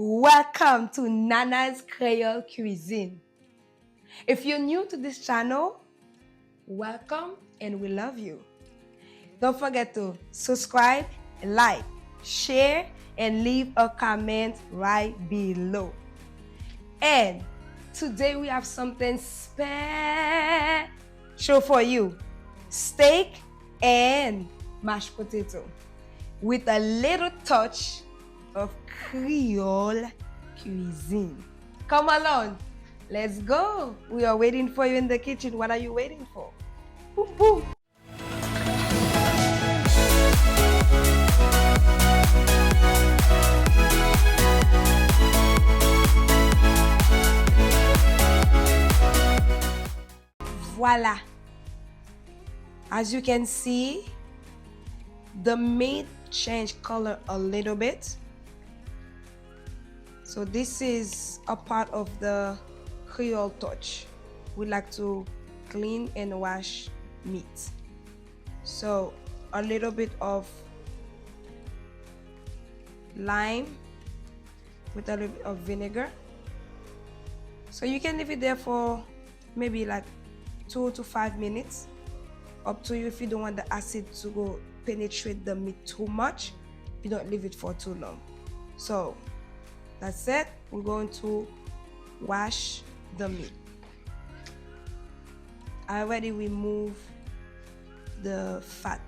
Welcome to Nana's Creole Cuisine. If you're new to this channel, welcome and we love you. Don't forget to subscribe, like, share, and leave a comment right below. And today we have something special for you. Steak and mashed potato with a little touch of Creole cuisine. Come along, let's go. We are waiting for you in the kitchen. What are you waiting for? Boom, boom. Voila. As you can see, the meat changed color a little bit. So this is a part of the Creole touch. We like to clean and wash meat. So a little bit of lime with a little bit of vinegar. So you can leave it there for maybe like 2 to 5 minutes. Up to you. If you don't want the acid to go penetrate the meat too much, you don't leave it for too long. So that's it. We're going to wash the meat. I already removed the fat.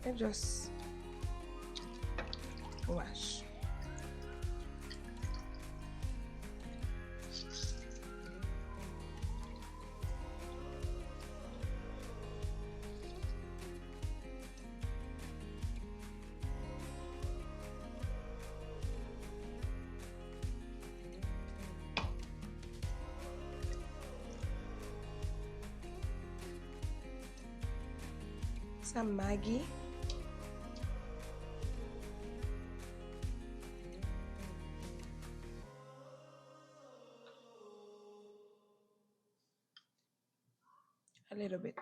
And just wash. Some Maggi. A little bit.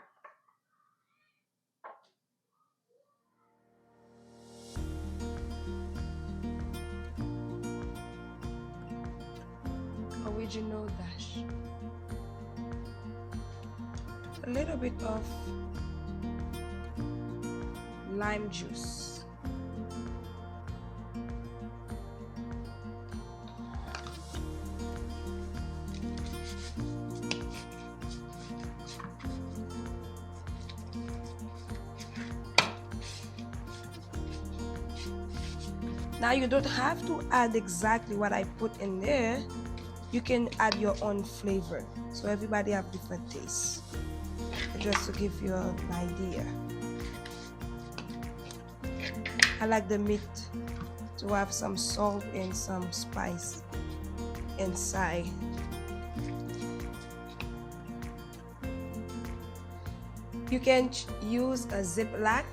Original dash. A little bit of lime juice. Now you don't have to add exactly what I put in there. You can add your own flavor. So everybody have different tastes. Just to give you an idea. I like the meat to have some salt and some spice inside. You can use a Ziploc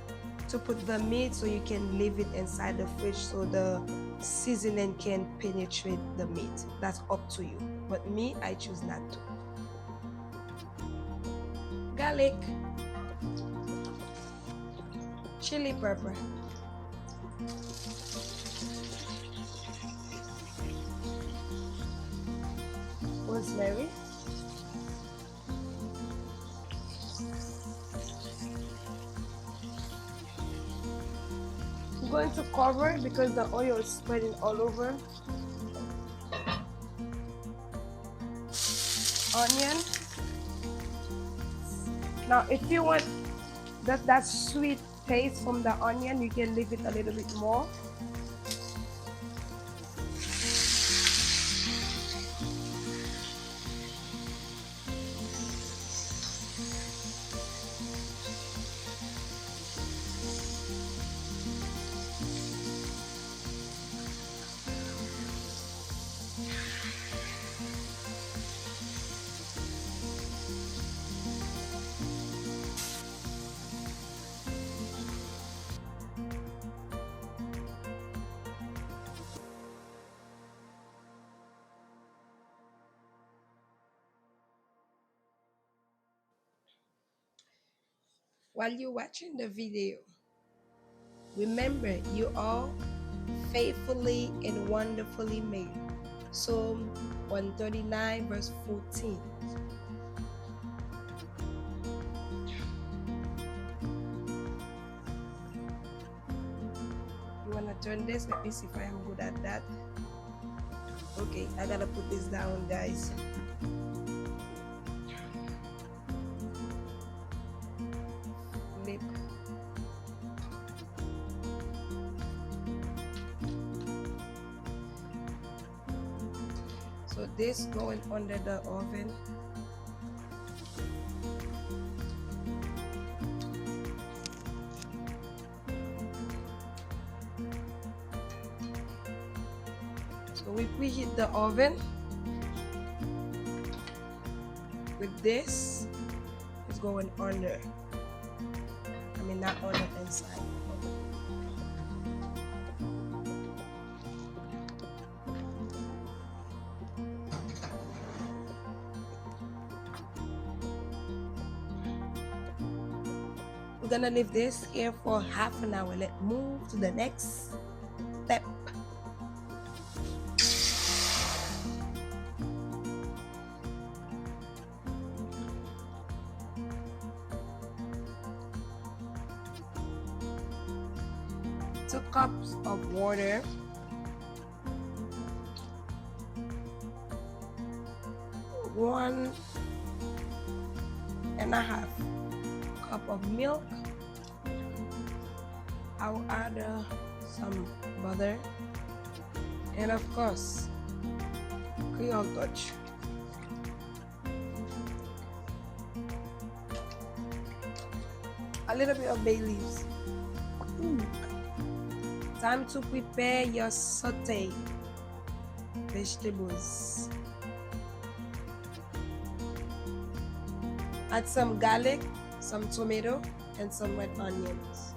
to put the meat so you can leave it inside the fridge so the seasoning can penetrate the meat. That's up to you. But me, I choose not to. Garlic, chili pepper, rosemary, I'm going to cover it because the oil is spreading all over. Onion. Now if you want that sweet taste from the onion, you can leave it a little bit more. While you're watching the video, remember you are faithfully and wonderfully made. Psalm 139 verse 14. You wanna turn this? Let me see if I am good at that. Okay, I gotta put this down, guys. Lip. So this going under the oven. So we preheat the oven with this. It's going under. I mean, not on the inside. We're gonna leave this here for half an hour. Let's move to the next step. Two cups of water. One and a half cup of milk. I'll add some butter and of course Creole touch. A little bit of bay leaves. Time to prepare your sauté vegetables. Add some garlic, some tomato, and some red onions.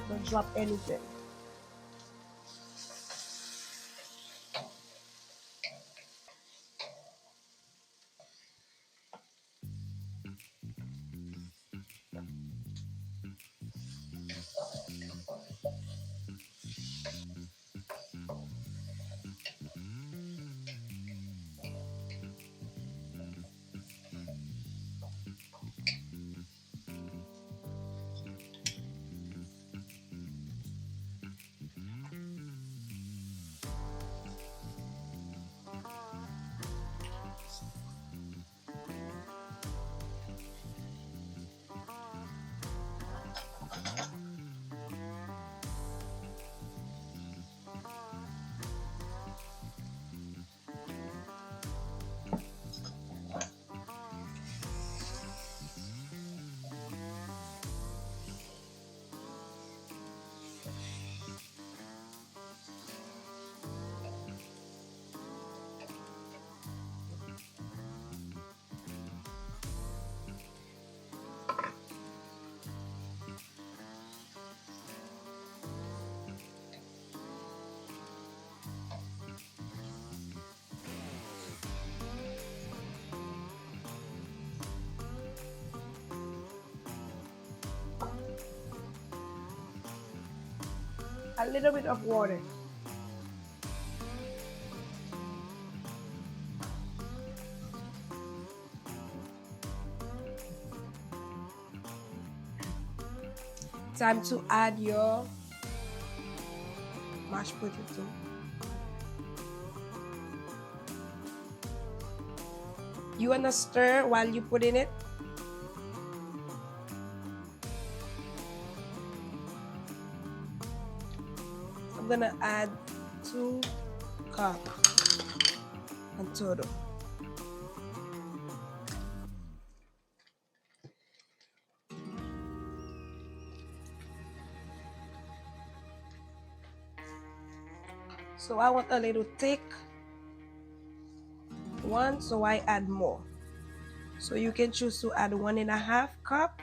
Don't drop anything. A little bit of water. Time to add your mashed potato. You wanna stir while you put in it. I'm gonna add 2 cups in total. So I want a little thick one, so I add more. So you can choose to add 1.5 cup.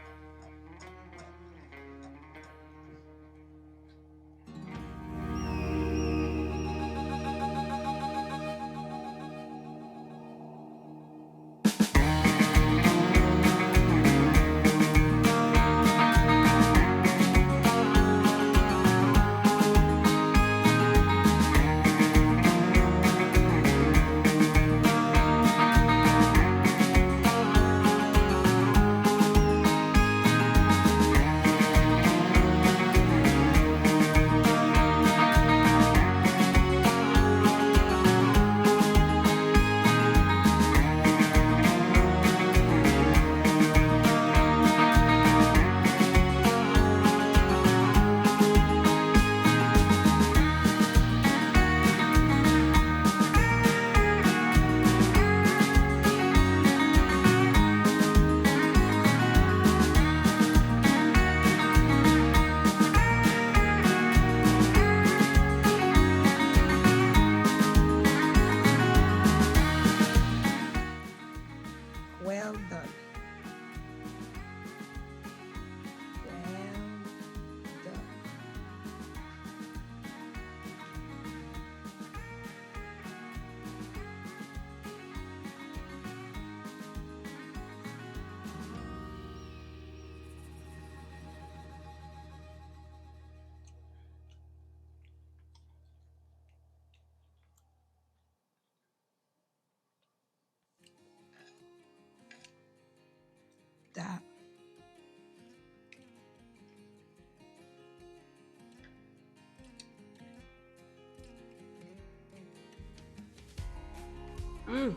Mm.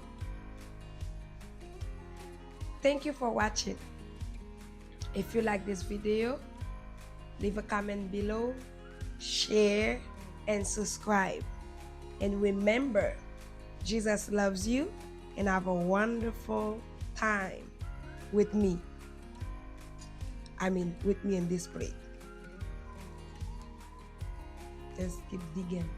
Thank you for watching. If you like this video, leave a comment below, share, and subscribe. And remember, Jesus loves you, and have a wonderful time with me. With me in this plate. Just keep digging.